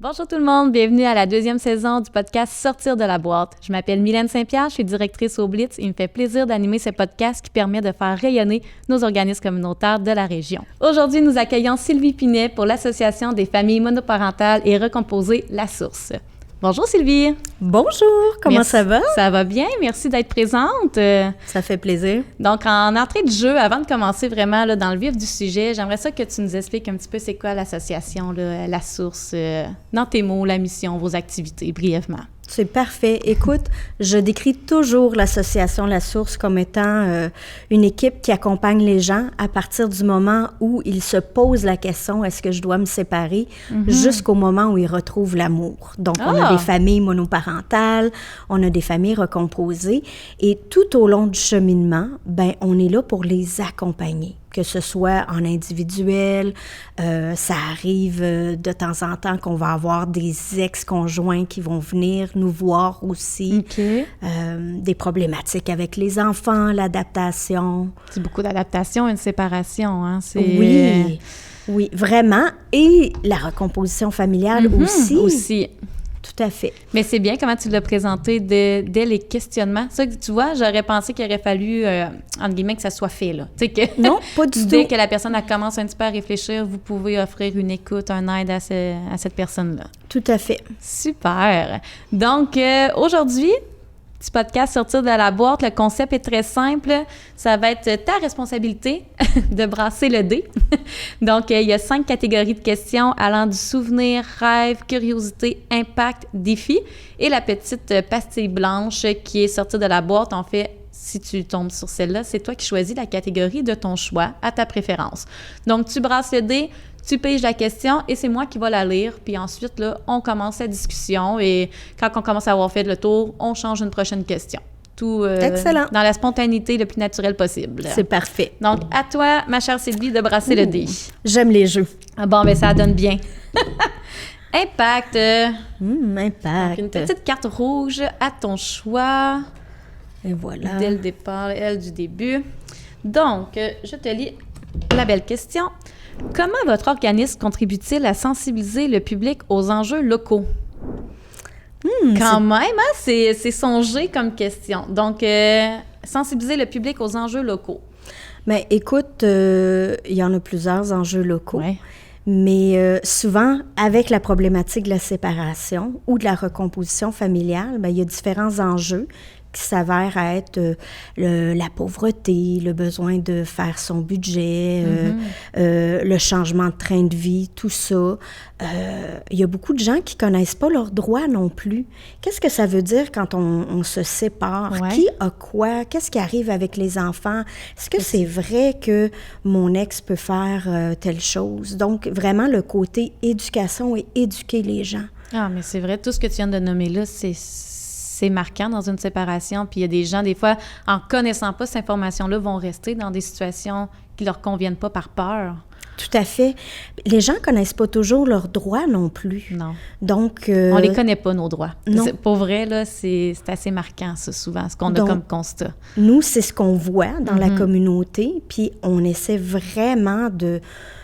Bonjour tout le monde, bienvenue à la deuxième saison du podcast Sortir de la boîte. Je m'appelle Mylène Saint-Pierre, je suis directrice au Blitz et il me fait plaisir d'animer ce podcast qui permet de faire rayonner nos organismes communautaires de la région. Aujourd'hui, nous accueillons Sylvie Pinet pour l'Association des familles monoparentales et recomposées La Source. Bonjour Sylvie! Bonjour, comment ça va? Ça va bien, merci d'être présente. Ça fait plaisir. Donc, en entrée de jeu, avant de commencer vraiment là, dans le vif du sujet, j'aimerais ça que tu nous expliques un petit peu c'est quoi l'association, là, La Source, dans tes mots, la mission, vos activités, brièvement. C'est parfait. Écoute, je décris toujours l'association La Source comme étant une équipe qui accompagne les gens à partir du moment où ils se posent la question « Est-ce que je dois me séparer? » jusqu'au moment où ils retrouvent l'amour. Donc, on a des familles monoparentales, on a des familles recomposées et tout au long du cheminement, on est là pour les accompagner. Que ce soit en individuel, ça arrive de temps en temps qu'on va avoir des ex-conjoints qui vont venir nous voir aussi. Okay. Des problématiques avec les enfants, l'adaptation. C'est beaucoup d'adaptation, une séparation, hein? Oui, vraiment. Et la recomposition familiale aussi. Tout à fait. Mais c'est bien comment tu l'as présenté dès les questionnements. Ça, tu vois, j'aurais pensé qu'il aurait fallu, entre guillemets, que ça soit fait, là. Non, pas du tout. Dès que la personne commence un petit peu à réfléchir, vous pouvez offrir une écoute, un aide à cette personne-là. Tout à fait. Super. Donc, aujourd'hui, petit podcast Sortir de la boîte, le concept est très simple. Ça va être ta responsabilité de brasser le dé. Donc, il y a 5 catégories de questions allant du souvenir, rêve, curiosité, impact, défi. Et la petite pastille blanche qui est sortie de la boîte, en fait, si tu tombes sur celle-là, c'est toi qui choisis la catégorie de ton choix, à ta préférence. Donc, tu brasses le dé, tu piges la question et c'est moi qui va la lire. Puis ensuite, là, on commence la discussion et quand on commence à avoir fait le tour, on change une prochaine question. Tout excellent. Dans la spontanéité le plus naturelle possible. C'est parfait. Donc, à toi, ma chère Sylvie, de brasser le dé. J'aime les jeux. Ah bon, ça donne bien. Impact. Impact. Donc, une petite carte rouge à ton choix. Et voilà. Dès le départ, elle du début. Donc, je te lis la belle question. Comment votre organisme contribue-t-il à sensibiliser le public aux enjeux locaux? Quand même, hein? C'est songé comme question. Donc, sensibiliser le public aux enjeux locaux. Bien, écoute, il y en a plusieurs enjeux locaux. Ouais. Mais souvent, avec la problématique de la séparation ou de la recomposition familiale, il y a différents enjeux qui s'avèrent à être la pauvreté, le besoin de faire son budget, le changement de train de vie, tout ça. Il y a beaucoup de gens qui ne connaissent pas leurs droits non plus. Qu'est-ce que ça veut dire quand on se sépare? Ouais. Qui a quoi? Qu'est-ce qui arrive avec les enfants? Est-ce que c'est vrai que mon ex peut faire telle chose? Donc, vraiment, le côté éducation et éduquer les gens. Ah, mais c'est vrai, tout ce que tu viens de nommer là, c'est marquant dans une séparation. Puis il y a des gens, des fois, en connaissant pas cette information-là, vont rester dans des situations qui leur conviennent pas par peur. Tout à fait. Les gens connaissent pas toujours leurs droits non plus. Non. Donc... on les connaît pas, nos droits. Non. Pour vrai, là, c'est assez marquant, ça, souvent, ce qu'on a comme constat. Nous, c'est ce qu'on voit dans la communauté, puis on essaie vraiment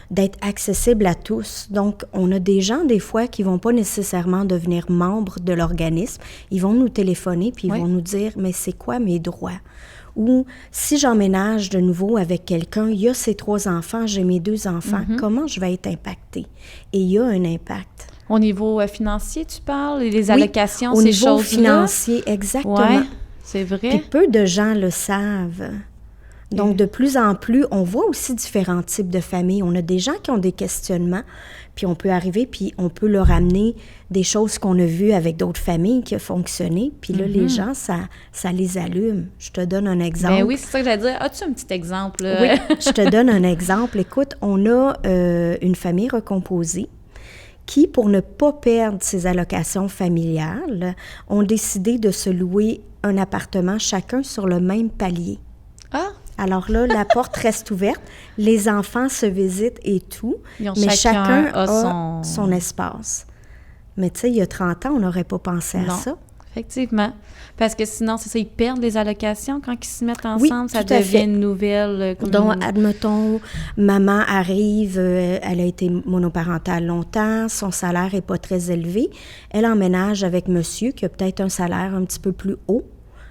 d'être accessible à tous. Donc, on a des gens, des fois, qui vont pas nécessairement devenir membres de l'organisme. Ils vont nous téléphoner, puis ils vont nous dire « Mais c'est quoi mes droits? » Ou si j'emménage de nouveau avec quelqu'un, il y a ces 3 enfants, j'ai mes 2 enfants, comment je vais être impactée? Et il y a un impact. Au niveau financier, tu parles? Les allocations, ces choses-là? Au niveau financier, exactement. Oui, c'est vrai. Puis peu de gens le savent. Donc, de plus en plus, on voit aussi différents types de familles. On a des gens qui ont des questionnements, puis on peut arriver, puis on peut leur amener des choses qu'on a vues avec d'autres familles qui ont fonctionné. Puis là, les gens, ça les allume. Je te donne un exemple. Ben oui, c'est ça que j'allais dire. As-tu un petit exemple? Oui, je te donne un exemple. Écoute, on a une famille recomposée qui, pour ne pas perdre ses allocations familiales, ont décidé de se louer un appartement chacun sur le même palier. Ah! Alors là, la porte reste ouverte, les enfants se visitent et tout, mais chacun a son espace. Mais tu sais, il y a 30 ans, on n'aurait pas pensé à ça. Effectivement. Parce que sinon, c'est ça, ils perdent les allocations quand ils se mettent ensemble. Oui, ça tout à devient fait. une nouvelle... Donc, admettons, maman arrive, elle a été monoparentale longtemps, son salaire n'est pas très élevé. Elle emménage avec monsieur qui a peut-être un salaire un petit peu plus haut.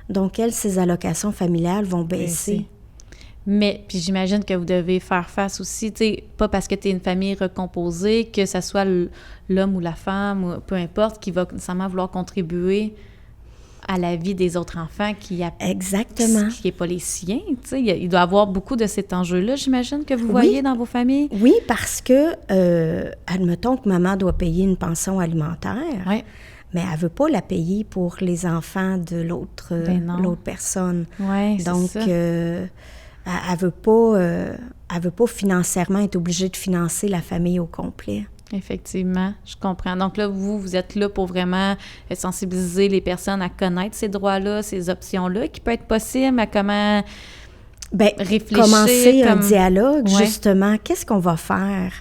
Donc, ses allocations familiales vont baisser. Mais, puis j'imagine que vous devez faire face aussi, tu sais, pas parce que tu es une famille recomposée, que ce soit l'homme ou la femme, ou peu importe, qui va nécessairement vouloir contribuer à la vie des autres enfants Exactement. qui n'est pas les siens, tu sais. Il doit y avoir beaucoup de cet enjeu-là, j'imagine, que vous voyez dans vos familles. Oui, parce que, admettons que maman doit payer une pension alimentaire, mais elle ne veut pas la payer pour les enfants de l'autre personne. Oui, c'est donc, ça. Elle veut pas financièrement être obligée de financer la famille au complet. Effectivement, je comprends. Donc là, vous êtes là pour vraiment sensibiliser les personnes à connaître ces droits-là, ces options-là, qui peut être possible, à comment réfléchir. Commencer un dialogue, justement. Qu'est-ce qu'on va faire?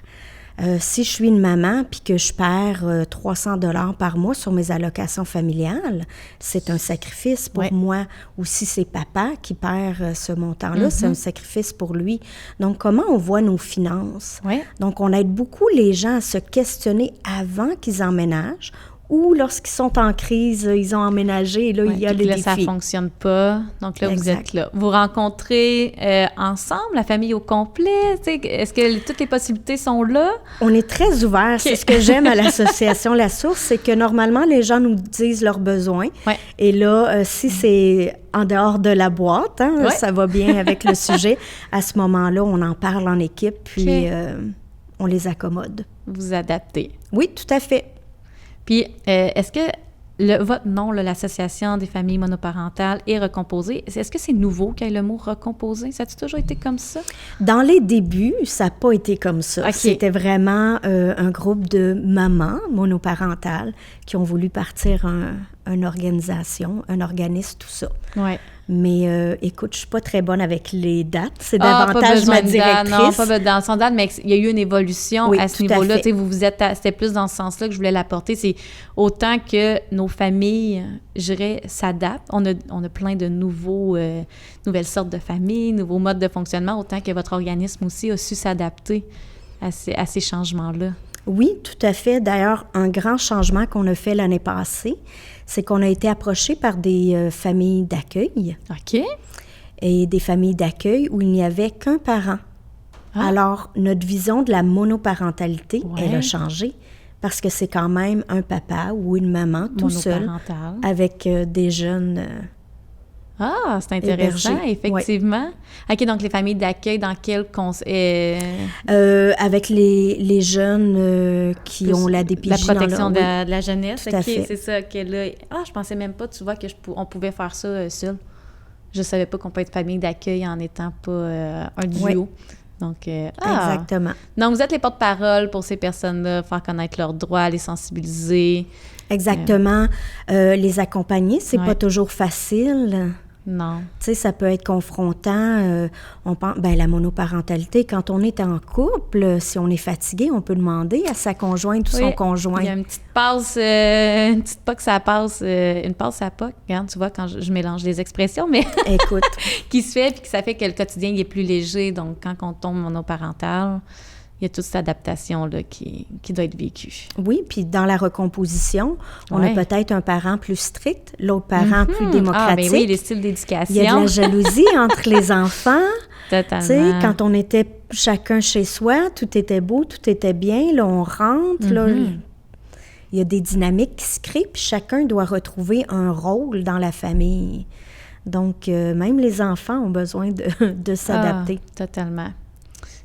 Si je suis une maman puis que je perds 300 $ par mois sur mes allocations familiales, c'est un sacrifice pour moi. Ou si c'est papa qui perd ce montant-là, c'est un sacrifice pour lui. Donc, comment on voit nos finances? Donc, on aide beaucoup les gens à se questionner avant qu'ils emménagent ou lorsqu'ils sont en crise, ils ont emménagé et là, il y a les défis. Ça ne fonctionne pas. Donc là, vous êtes là. Vous rencontrez ensemble, la famille au complet? Est-ce que toutes les possibilités sont là? On est très ouverts. C'est ce que j'aime à l'association La Source, c'est que normalement, les gens nous disent leurs besoins. Et là, si c'est en dehors de la boîte, ça va bien avec le sujet, à ce moment-là, on en parle en équipe, puis on les accommode. Vous adaptez. Oui, tout à fait. Puis, est-ce que votre nom, l'Association des familles monoparentales, est recomposé? Est-ce que c'est nouveau qu'il y ait le mot recomposé? Ça a-t-il toujours été comme ça? Dans les débuts, ça n'a pas été comme ça. Okay. C'était vraiment un groupe de mamans monoparentales qui ont voulu partir une organisation, un organisme, tout ça. Oui. Mais écoute, je ne suis pas très bonne avec les dates. C'est davantage ma directrice. Non, pas dans son date, mais il y a eu une évolution à ce niveau-là. C'était plus dans ce sens-là que je voulais l'apporter. C'est autant que nos familles, je dirais, s'adaptent. On a plein de nouvelles sortes de familles, nouveaux modes de fonctionnement, autant que votre organisme aussi a su s'adapter à ces changements-là. Oui, tout à fait. D'ailleurs, un grand changement qu'on a fait l'année passée, c'est qu'on a été approché par des familles d'accueil. OK. Et des familles d'accueil où il n'y avait qu'un parent. Alors, notre vision de la monoparentalité, elle a changé parce que c'est quand même un papa ou une maman tout seul avec des jeunes c'est intéressant, hébergés. Effectivement. OK, donc les familles d'accueil, dans quel avec les jeunes qui ont la DPJ. La protection de la jeunesse. Tout à fait. C'est ça. Là, je pensais même pas, tu vois, on pouvait faire ça seul. Je savais pas qu'on peut être famille d'accueil en n'étant pas un duo. Donc, exactement. Donc, vous êtes les porte-parole pour ces personnes-là, faire connaître leurs droits, les sensibiliser. Exactement. Les accompagner, c'est pas toujours facile. Non. Tu sais, ça peut être confrontant. On pense, la monoparentalité, quand on est en couple, si on est fatigué, on peut demander à sa conjointe ou son conjoint. Il y a une petite passe, une petite POC, ça passe, une passe à POC. Regarde, tu vois, quand je mélange les expressions, mais écoute, qui se fait, puis que ça fait que le quotidien il est plus léger. Donc, quand on tombe monoparental, il y a toute cette adaptation-là qui doit être vécue. Oui, puis dans la recomposition, on a peut-être un parent plus strict, l'autre parent plus démocratique. Oui, les styles d'éducation. Il y a de la jalousie entre les enfants. Totalement. Tu sais, quand on était chacun chez soi, tout était beau, tout était bien. Là, on rentre, là, il y a des dynamiques qui se créent, puis chacun doit retrouver un rôle dans la famille. Donc, même les enfants ont besoin de s'adapter. Totalement.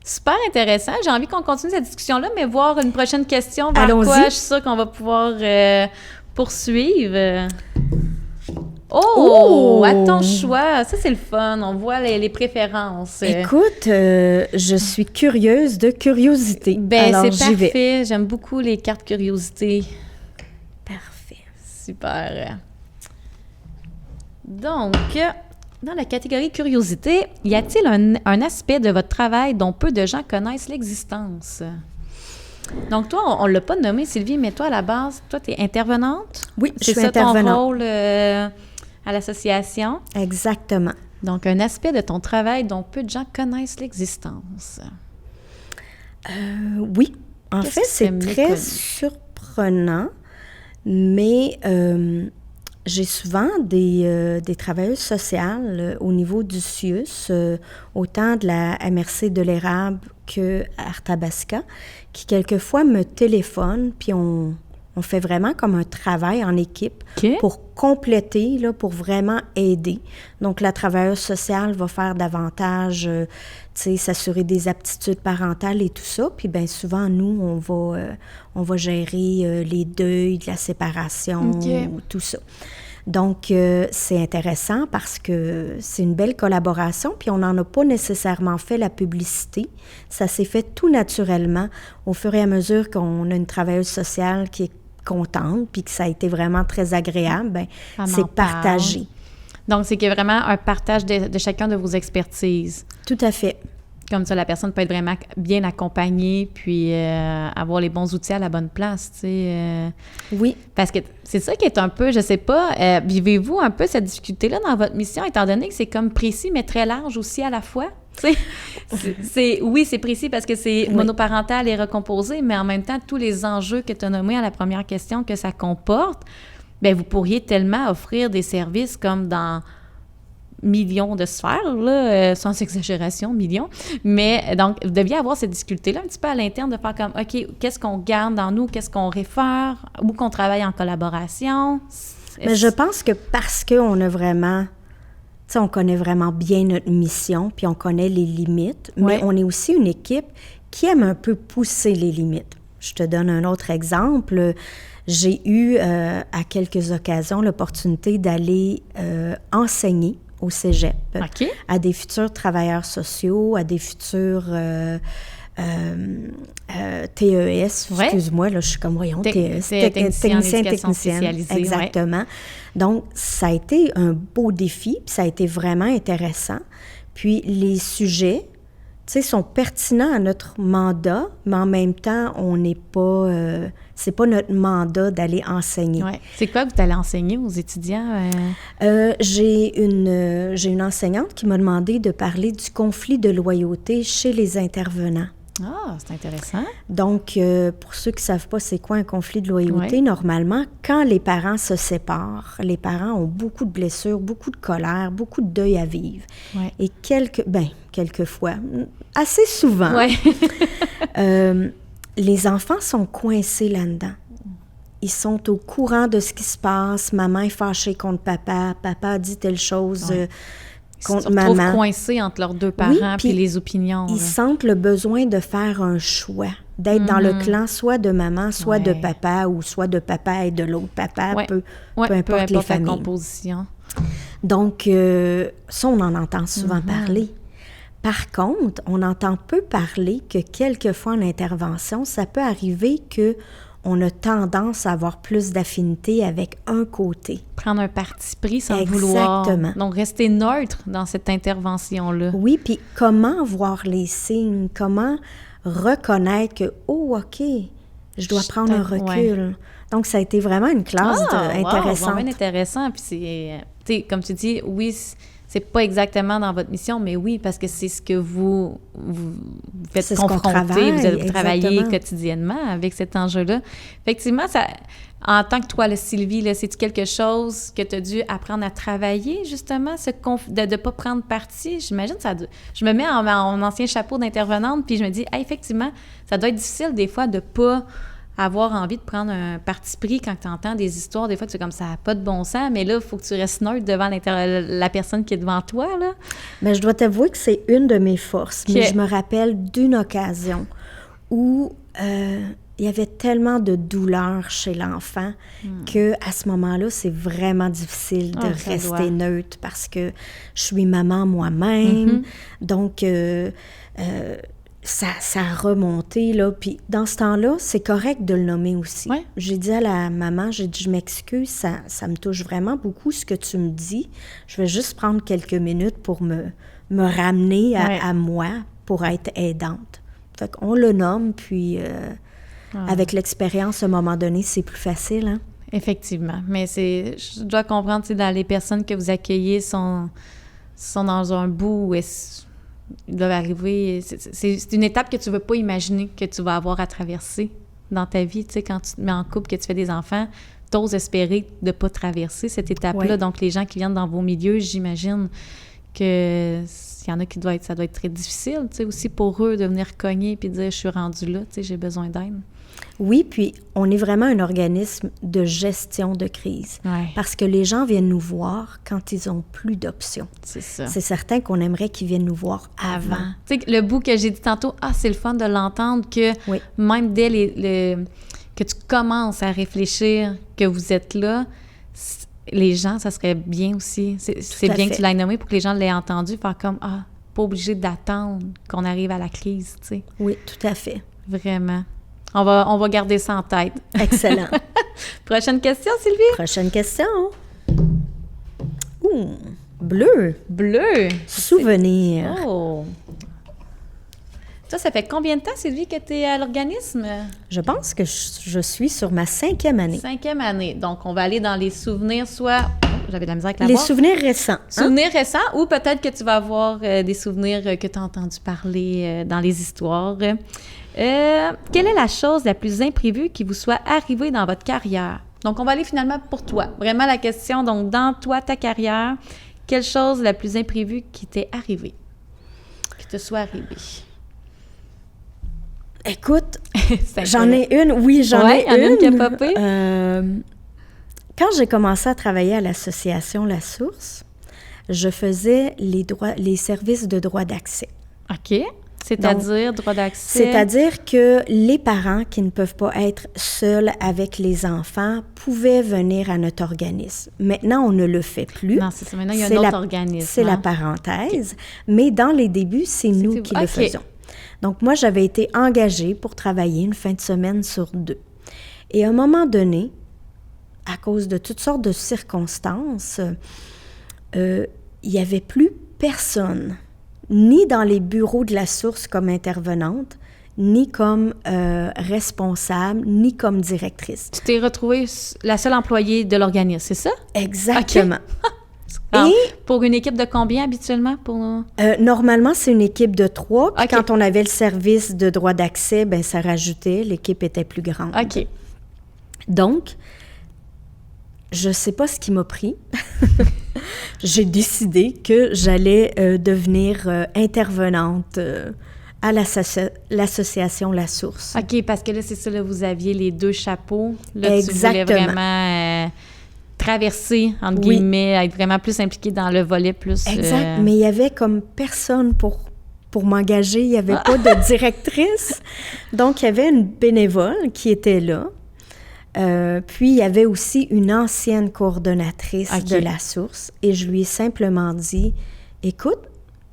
Super intéressant. J'ai envie qu'on continue cette discussion-là, mais voir une prochaine question vers Allons-y. quoi je suis sûre qu'on va pouvoir poursuivre. À ton choix. Ça, c'est le fun. On voit les préférences. Écoute, je suis curieuse de curiosité. Alors, c'est j'y parfait. vais. J'aime beaucoup les cartes curiosité. Parfait. Super. Donc, dans la catégorie curiosité, y a-t-il un aspect de votre travail dont peu de gens connaissent l'existence? Donc, toi, on ne l'a pas nommé, Sylvie, mais toi, à la base, toi, tu es intervenante? Oui, je suis C'est ça intervenante. ton rôle à l'association? Exactement. Donc, un aspect de ton travail dont peu de gens connaissent l'existence. Oui. En Qu'est-ce fait, qui serait c'est très méconnu? surprenant, mais j'ai souvent des travailleuses sociales au niveau du CIUS, autant de la MRC de l'Érable que Arthabasca, qui quelquefois me téléphonent, puis on fait vraiment comme un travail en équipe OK. pour compléter, là, pour vraiment aider. Donc, la travailleuse sociale va faire davantage, tu sais, s'assurer des aptitudes parentales et tout ça. Puis, bien souvent, nous, on va gérer les deuils, de la séparation, OK. ou tout ça. Donc, c'est intéressant parce que c'est une belle collaboration, puis on n'en a pas nécessairement fait la publicité. Ça s'est fait tout naturellement au fur et à mesure qu'on a une travailleuse sociale qui est contente, puis que ça a été vraiment très agréable, bien, Ça m'en c'est partagé. parle. Donc, c'est qu'il y a vraiment un partage de chacun de vos expertises. Tout à fait. Comme ça, la personne peut être vraiment bien accompagnée, puis avoir les bons outils à la bonne place, tu sais. Oui. Parce que c'est ça qui est un peu, je sais pas, vivez-vous un peu cette difficulté-là dans votre mission, étant donné que c'est comme précis, mais très large aussi à la fois? Tu sais, oui, c'est précis parce que c'est Oui. monoparental et recomposé, mais en même temps, tous les enjeux que tu as nommés à la première question que ça comporte, bien, vous pourriez tellement offrir des services comme dans millions de sphères, là, sans exagération, millions. Mais donc, vous deviez avoir cette difficulté-là un petit peu à l'interne de faire comme, OK, qu'est-ce qu'on garde dans nous, qu'est-ce qu'on réfère, où qu'on travaille en collaboration. Mais je pense que parce qu'on a vraiment, tu sais, on connaît vraiment bien notre mission, puis on connaît les limites, mais Ouais. on est aussi une équipe qui aime un peu pousser les limites. Je te donne un autre exemple. J'ai eu à quelques occasions l'opportunité d'aller enseigner au cégep OK. à des futurs travailleurs sociaux, à des futurs TES, Ouais. excuse-moi, là, je suis comme, voyons, TES, technicien en éducation technicienne, spécialisée, ouais. exactement. Donc, ça a été un beau défi, puis ça a été vraiment intéressant. Puis, les sujets, tu sais, sont pertinents à notre mandat, mais en même temps, on n'est pas... c'est pas notre mandat d'aller enseigner. Ouais. C'est quoi que vous allez enseigner aux étudiants? J'ai une enseignante qui m'a demandé de parler du conflit de loyauté chez les intervenants. Ah, c'est intéressant. Donc, pour ceux qui ne savent pas c'est quoi un conflit de loyauté, Ouais. normalement, quand les parents se séparent, les parents ont beaucoup de blessures, beaucoup de colère, beaucoup de deuil à vivre. Ouais. Et quelquefois, assez souvent, Ouais. les enfants sont coincés là-dedans. Ils sont au courant de ce qui se passe. Maman est fâchée contre papa. Papa a dit telle chose Ouais. Ils se contre retrouvent maman. coincés entre leurs deux Oui, parents puis puis les opinions. Ils là. sentent le besoin de faire un choix, d'être dans le clan soit de maman, soit de Ouais. papa, ou soit de papa et de l'autre papa, Ouais. peu Ouais, importe les la familles. composition. Donc, ça, on en entend souvent parler. Par contre, on entend peu parler que quelquefois en intervention, ça peut arriver que on a tendance à avoir plus d'affinité avec un côté. Prendre un parti pris sans Exactement. vouloir. Donc, rester neutre dans cette intervention-là. Oui, puis comment voir les signes, comment reconnaître que, oh, OK, je dois prendre un recul. Ouais. Donc, ça a été vraiment une classe intéressante. Vraiment intéressant. Puis c'est, tu sais, comme tu dis, oui, c'est pas exactement dans votre mission, mais oui, parce que c'est ce que vous faites C'est ce qu'on confronter, travaille, vous travaillez exactement. quotidiennement avec cet enjeu-là. Effectivement, ça, en tant que toi, là, Sylvie, là, c'est-tu quelque chose que tu as dû apprendre à travailler, justement, de ne pas prendre parti? J'imagine ça. Je me mets en ancien chapeau d'intervenante, puis je me dis, ah, effectivement, ça doit être difficile des fois de pas avoir envie de prendre un parti pris quand tu entends des histoires. Des fois, tu es comme ça n'a pas de bon sens, mais là, il faut que tu restes neutre devant la personne qui est devant toi, là. Mais je dois t'avouer que c'est une de mes forces. OK. Mais je me rappelle d'une occasion où il y avait tellement de douleur chez l'enfant que à ce moment-là, c'est vraiment difficile de Ah, ça rester doit. neutre parce que je suis maman moi-même. Donc, ça a remonté, là. Puis dans ce temps-là, c'est correct de le nommer aussi. Ouais. J'ai dit à la maman, j'ai dit, je m'excuse, ça me touche vraiment beaucoup ce que tu me dis. Je vais juste prendre quelques minutes pour me ramener Ouais. à moi pour être aidante. Fait qu'on le nomme, puis Avec l'expérience, à un moment donné, c'est plus facile, hein? Effectivement. Mais je dois comprendre, tu sais, dans les personnes que vous accueillez sont dans un bout où ils doivent arriver. C'est une étape que tu ne veux pas imaginer que tu vas avoir à traverser dans ta vie. Tu sais, quand tu te mets en couple, que tu fais des enfants, tu oses espérer de ne pas traverser cette étape-là. Ouais. Donc, les gens qui viennent dans vos milieux, j'imagine que il y en a qui ça doit être très difficile, tu sais, aussi pour eux de venir cogner puis dire « je suis rendu là, tu sais, j'ai besoin d'aide ». Oui, puis on est vraiment un organisme de gestion de crise. Ouais. Parce que les gens viennent nous voir quand ils n'ont plus d'options. C'est ça. C'est certain qu'on aimerait qu'ils viennent nous voir avant. Tu sais, le bout que j'ai dit tantôt, c'est le fun de l'entendre que Oui. même dès que tu commences à réfléchir que vous êtes là, les gens, ça serait bien aussi. C'est bien que tu l'aies nommé pour que les gens l'aient entendu, faire comme, pas obligé d'attendre qu'on arrive à la crise, tu sais. Oui, tout à fait. Vraiment. On va garder ça en tête. Excellent. Prochaine question, Sylvie? Prochaine question. Ouh, bleu. Bleu. Souvenir. Oh! Ça fait combien de temps, Sylvie, que tu es à l'organisme? Je pense que je suis sur ma 5e année. 5e année. Donc, on va aller dans les souvenirs, soit... J'avais de la misère avec la Les barre. souvenirs récents. Souvenirs récents, ou peut-être que tu vas avoir des souvenirs que tu as entendu parler dans les histoires. Quelle est la chose la plus imprévue qui vous soit arrivée dans votre carrière? Donc, on va aller finalement pour toi. Vraiment la question, donc, dans toi, ta carrière, quelle chose la plus imprévue qui t'est arrivée? Qui te soit arrivée? Écoute, j'en ai une. Oui, j'en ai y en a une. Qui a popé? Quand j'ai commencé à travailler à l'association La Source, je faisais les services de droit d'accès. OK. C'est-à-dire droit d'accès? C'est-à-dire que les parents qui ne peuvent pas être seuls avec les enfants pouvaient venir à notre organisme. Maintenant, on ne le fait plus. Non, c'est ça. Maintenant, il y a un autre organisme. C'est la parenthèse. Mais dans les débuts, c'est nous qui le faisions. Donc, moi, j'avais été engagée pour travailler une fin de semaine sur 2. Et à un moment donné, à cause de toutes sortes de circonstances, il n'y avait plus personne, ni dans les bureaux de la source comme intervenante, ni comme responsable, ni comme directrice. Tu t'es retrouvée la seule employée de l'organisme, c'est ça? Exactement. Okay. Et pour une équipe de combien habituellement? Normalement, c'est une équipe de 3. Puis okay. Quand on avait le service de droit d'accès, ben ça rajoutait, l'équipe était plus grande. OK. Donc, je ne sais pas ce qui m'a pris. J'ai décidé que j'allais devenir intervenante à l'association La Source. OK, parce que là, c'est ça, là, vous aviez les 2 chapeaux. Là, Exactement. Tu voulais vraiment traverser, entre guillemets, être vraiment plus impliquée dans le volet plus... Exact, mais il y avait comme personne pour m'engager. Il n'y avait pas de directrice. Donc, il y avait une bénévole qui était là. Puis, il y avait aussi une ancienne coordonnatrice de La Source. Et je lui ai simplement dit, écoute,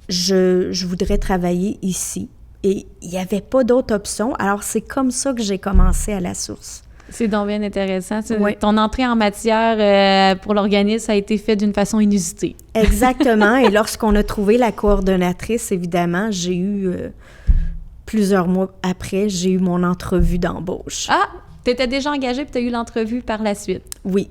je voudrais travailler ici. Et il n'y avait pas d'autre option. Alors, c'est comme ça que j'ai commencé à La Source. C'est donc bien intéressant. Oui. Ton entrée en matière pour l'organisme a été faite d'une façon inusitée. Exactement. Et lorsqu'on a trouvé la coordonnatrice, évidemment, j'ai eu, plusieurs mois après, j'ai eu mon entrevue d'embauche. Ah! Tu étais déjà engagée puis tu as eu l'entrevue par la suite. Oui.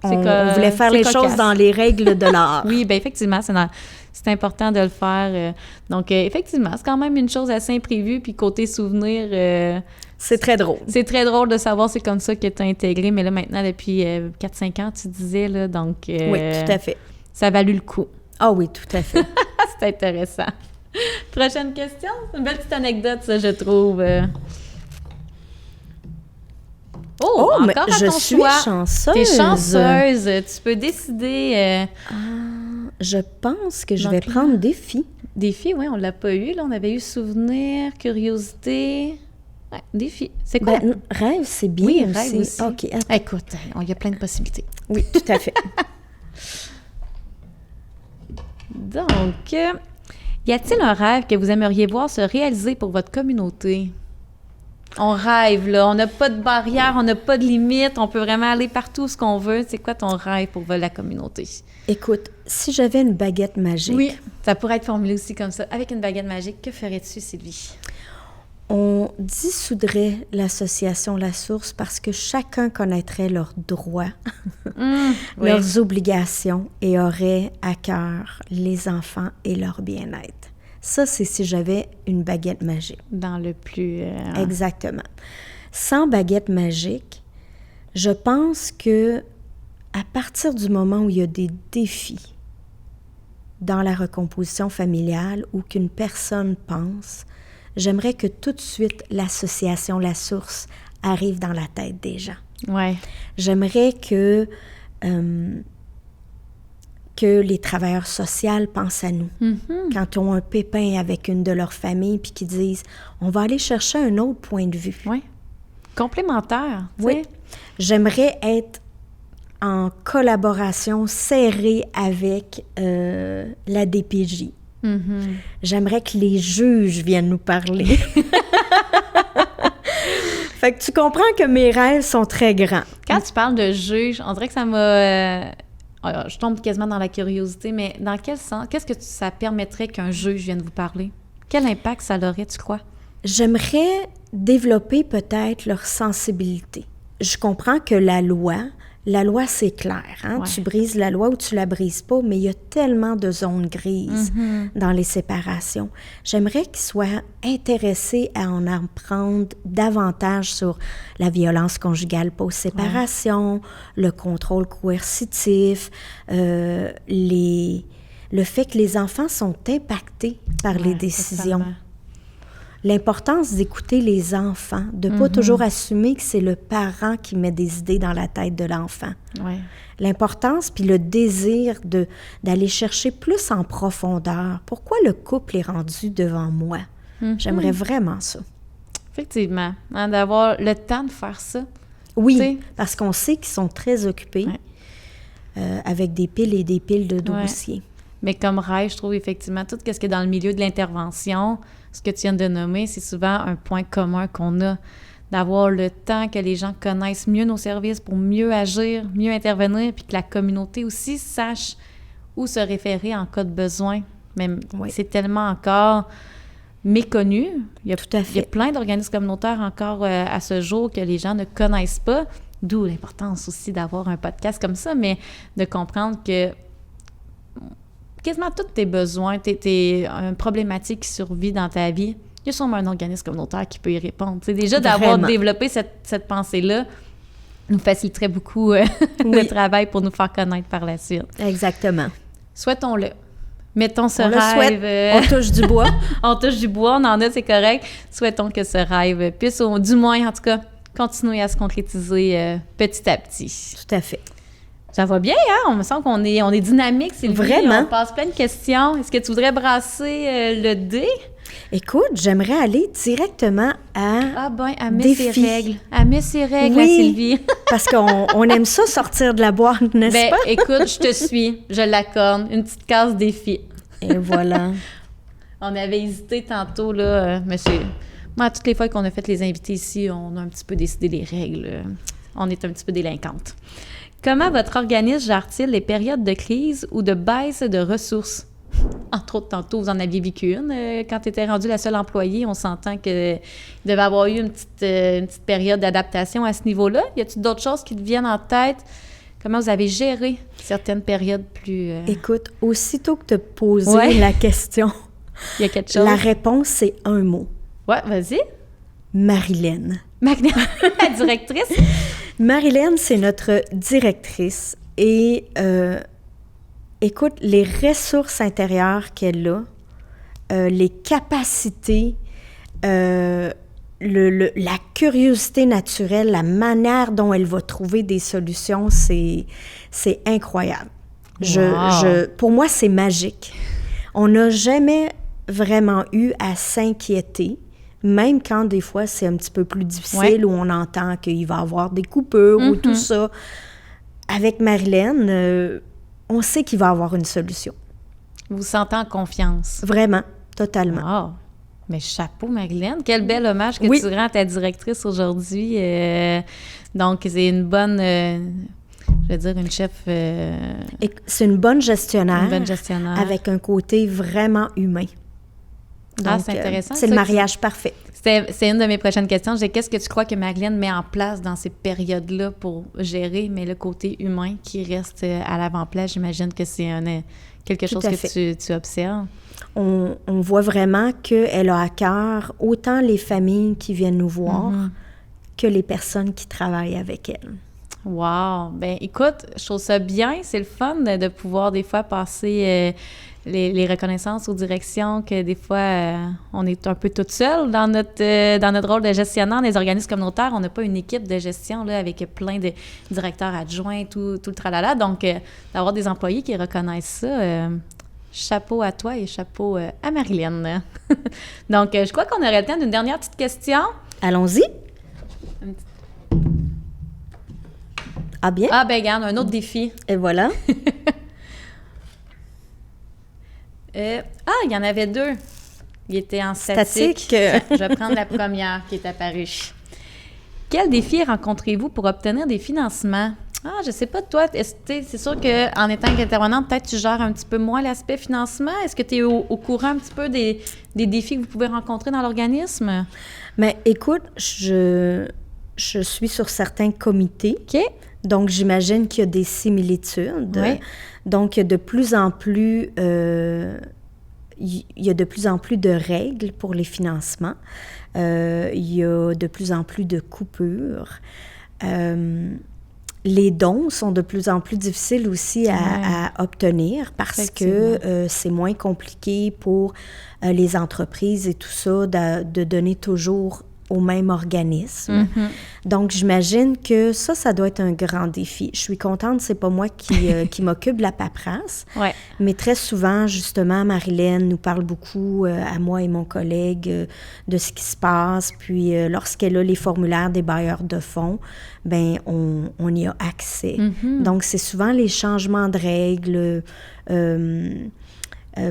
On voulait faire les choses dans les règles de l'art. Oui, bien effectivement, c'est important de le faire. Donc, effectivement, c'est quand même une chose assez imprévue. Puis côté souvenir... c'est très drôle. C'est très drôle de savoir c'est comme ça que tu as intégré. Mais là, maintenant, depuis 4-5 ans, tu disais, là, donc... oui, tout à fait. Ça a valu le coup. Ah oui, tout à fait. C'est intéressant. Prochaine question. C'est une belle petite anecdote, ça, je trouve. Oh, mais encore à je ton suis choix. chanceuse. T'es chanceuse. Tu peux décider. Je pense que je vais prendre défi. Défi, oui, on l'a pas eu. Là, on avait eu souvenir, curiosité. Ouais, défi. C'est quoi? Ben, rêve, c'est bien oui, aussi. Rêve aussi. OK. Écoute, il y a plein de possibilités. Oui, tout à fait. Donc, y a-t-il un rêve que vous aimeriez voir se réaliser pour votre communauté? On rêve, là. On n'a pas de barrière, on n'a pas de limite. On peut vraiment aller partout où ce qu'on veut. C'est quoi ton rêve pour la communauté? Écoute, si j'avais une baguette magique... Oui, ça pourrait être formulé aussi comme ça. Avec une baguette magique, que ferais-tu, Sylvie? On dissoudrait l'association La Source parce que chacun connaîtrait leurs droits, leurs obligations et aurait à cœur les enfants et leur bien-être. Ça, c'est si j'avais une baguette magique. Dans le plus... Exactement. Sans baguette magique, je pense que à partir du moment où il y a des défis dans la recomposition familiale ou qu'une personne pense, j'aimerais que tout de suite l'association La Source arrive dans la tête des gens. Ouais. J'aimerais que les travailleurs sociaux pensent à nous. Quand ils ont un pépin avec une de leurs familles puis qu'ils disent « on va aller chercher un autre point de vue ». Oui. Complémentaire. Oui. J'aimerais être en collaboration serrée avec la DPJ. J'aimerais que les juges viennent nous parler. Fait que tu comprends que mes rêves sont très grands. Quand tu parles de juge, on dirait que ça m'a... je tombe quasiment dans la curiosité, mais dans quel sens? Qu'est-ce que ça permettrait qu'un juge vienne vous parler? Quel impact ça aurait, tu crois? J'aimerais développer peut-être leur sensibilité. Je comprends que la loi, c'est clair. Hein? Ouais. Tu brises la loi ou tu la brises pas, mais il y a tellement de zones grises dans les séparations. J'aimerais qu'ils soient intéressés à en apprendre davantage sur la violence conjugale post-séparation, le contrôle coercitif, le fait que les enfants sont impactés par les décisions. Totalement. L'importance d'écouter les enfants, de ne pas toujours assumer que c'est le parent qui met des idées dans la tête de l'enfant. Ouais. L'importance puis le désir d'aller chercher plus en profondeur. Pourquoi le couple est rendu devant moi? J'aimerais vraiment ça. Effectivement, hein, d'avoir le temps de faire ça. Oui, parce qu'on sait qu'ils sont très occupés avec des piles et des piles de dossiers. Ouais. Mais comme rêve, je trouve effectivement tout ce qui est dans le milieu de l'intervention, ce que tu viens de nommer, c'est souvent un point commun qu'on a, d'avoir le temps que les gens connaissent mieux nos services pour mieux agir, mieux intervenir, puis que la communauté aussi sache où se référer en cas de besoin. Mais c'est tellement encore méconnu. Tout à fait. Il y a plein d'organismes communautaires encore à ce jour que les gens ne connaissent pas, d'où l'importance aussi d'avoir un podcast comme ça, mais de comprendre que quasiment tous tes besoins, tes problématiques qui survivent dans ta vie, il y a sûrement un organisme communautaire qui peut y répondre. T'sais, déjà, d'avoir développé cette pensée-là nous faciliterait beaucoup le travail pour nous faire connaître par la suite. Exactement. Souhaitons-le. Mettons ce rêve... On touche du bois. On touche du bois, on en a, c'est correct. Souhaitons que ce rêve puisse, du moins, en tout cas, continuer à se concrétiser petit à petit. Tout à fait. Ça va bien, hein? On me sent qu'on est dynamique, Sylvie. Vraiment. On passe plein de questions. Est-ce que tu voudrais brasser le dé? Écoute, j'aimerais aller directement à ses règles. À mettre ses règles, oui, Sylvie. Parce qu'on aime ça sortir de la boîte, n'est-ce pas? Écoute, je te suis. Je l'accorde. Une petite case défi. Et voilà. On avait hésité tantôt, là, mais moi, toutes les fois qu'on a fait les invités ici, on a un petit peu décidé les règles. On est un petit peu délinquantes. Comment votre organisme gère-t-il les périodes de crise ou de baisse de ressources? Entre autres, tantôt, vous en aviez vécu une. Quand tu étais rendu la seule employée, on s'entend qu'il devait avoir eu une petite période d'adaptation à ce niveau-là. Y a-t-il d'autres choses qui te viennent en tête? Comment vous avez géré certaines périodes plus... Écoute, aussitôt que tu as posé la question, il y a quelque chose. La réponse, c'est un mot. Ouais, vas-y. Marilyn. La directrice? Marilyn, c'est notre directrice et écoute, les ressources intérieures qu'elle a, les capacités, la curiosité naturelle, la manière dont elle va trouver des solutions, c'est incroyable. Wow. Pour moi, c'est magique. On n'a jamais vraiment eu à s'inquiéter. Même quand, des fois, c'est un petit peu plus difficile, où on entend qu'il va y avoir des coupures ou tout ça. Avec Marilyn, on sait qu'il va y avoir une solution. Vous vous sentez en confiance? Vraiment, totalement. Wow. Mais chapeau, Marilyn. Quel bel hommage que tu rends à ta directrice aujourd'hui. Donc, c'est une bonne... je vais dire une chef... C'est une bonne gestionnaire. Une bonne gestionnaire. Avec un côté vraiment humain. Donc, c'est intéressant. C'est le mariage parfait. C'est une de mes prochaines questions. Qu'est-ce que tu crois que Marilyn met en place dans ces périodes-là pour gérer, mais le côté humain qui reste à l'avant-plan? J'imagine que c'est quelque chose que tu observes. On voit vraiment qu'elle a à cœur autant les familles qui viennent nous voir que les personnes qui travaillent avec elle. Wow! Bien, écoute, je trouve ça bien. C'est le fun de pouvoir des fois passer les reconnaissances aux directions, que des fois, on est un peu toute seule dans notre rôle de gestionnaire des organismes communautaires. On n'a pas une équipe de gestion là, avec plein de directeurs adjoints, tout le tralala. Donc, d'avoir des employés qui reconnaissent ça, chapeau à toi et chapeau à Marilyn. Donc, je crois qu'on aurait le temps d'une dernière petite question. Allons-y. Ah bien? Ah, ben regarde, un autre défi. Et voilà. Il y en avait deux. Il était en statique. Je vais prendre la première qui est apparue. Quel défi rencontrez-vous pour obtenir des financements? Ah, je sais pas, toi, c'est sûr qu'en étant intervenante, peut-être tu gères un petit peu moins l'aspect financement. Est-ce que tu es au courant un petit peu des défis que vous pouvez rencontrer dans l'organisme? Mais écoute, je suis sur certains comités. OK. Donc, j'imagine qu'il y a des similitudes. Oui. Donc, il y a de plus en plus de règles pour les financements. Il y a de plus en plus de coupures. Les dons sont de plus en plus difficiles aussi à obtenir parce que c'est moins compliqué pour les entreprises et tout ça de donner toujours au même organisme. Donc, j'imagine que ça doit être un grand défi. Je suis contente, c'est pas moi qui m'occupe de la paperasse, mais très souvent, justement, Marilyn nous parle beaucoup, à moi et mon collègue, de ce qui se passe, puis lorsqu'elle a les formulaires des bailleurs de fonds, bien, on y a accès. Donc, c'est souvent les changements de règles,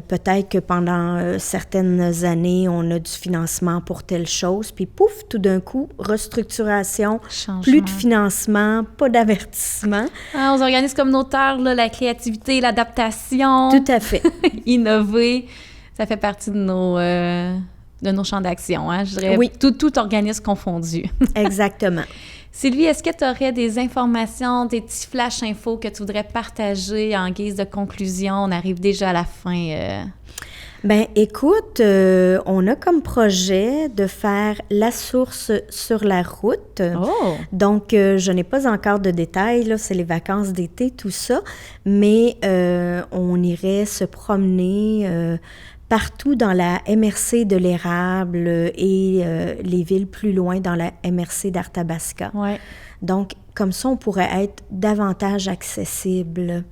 peut-être que pendant certaines années, on a du financement pour telle chose, puis pouf, tout d'un coup, restructuration, plus de financement, pas d'avertissement. Aux organismes communautaires, là, la créativité, l'adaptation. Tout à fait. Innover, ça fait partie de nos champs d'action, hein, je dirais. Oui. Tout organisme confondu. Exactement. Sylvie, est-ce que tu aurais des informations, des petits flash infos que tu voudrais partager en guise de conclusion? On arrive déjà à la fin. Bien, écoute, on a comme projet de faire la source sur la route. Oh! Donc, je n'ai pas encore de détails, là, c'est les vacances d'été, tout ça, mais on irait se promener partout dans la MRC de l'Érable et les villes plus loin dans la MRC d'Arthabasca. Ouais. Donc, comme ça, on pourrait être davantage accessible.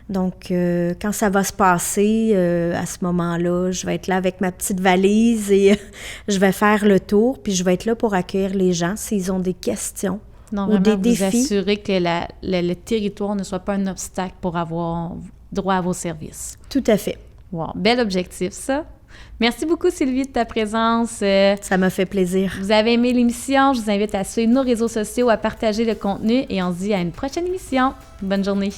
Donc, quand ça va se passer, à ce moment-là, je vais être là avec ma petite valise et je vais faire le tour, puis je vais être là pour accueillir les gens s'ils ont des questions ou des défis. Vous assurer que le territoire ne soit pas un obstacle pour avoir droit à vos services. Tout à fait. Wow, bel objectif, ça. Merci beaucoup, Sylvie, de ta présence. Ça m'a fait plaisir. Vous avez aimé l'émission, je vous invite à suivre nos réseaux sociaux, à partager le contenu et on se dit à une prochaine émission. Bonne journée.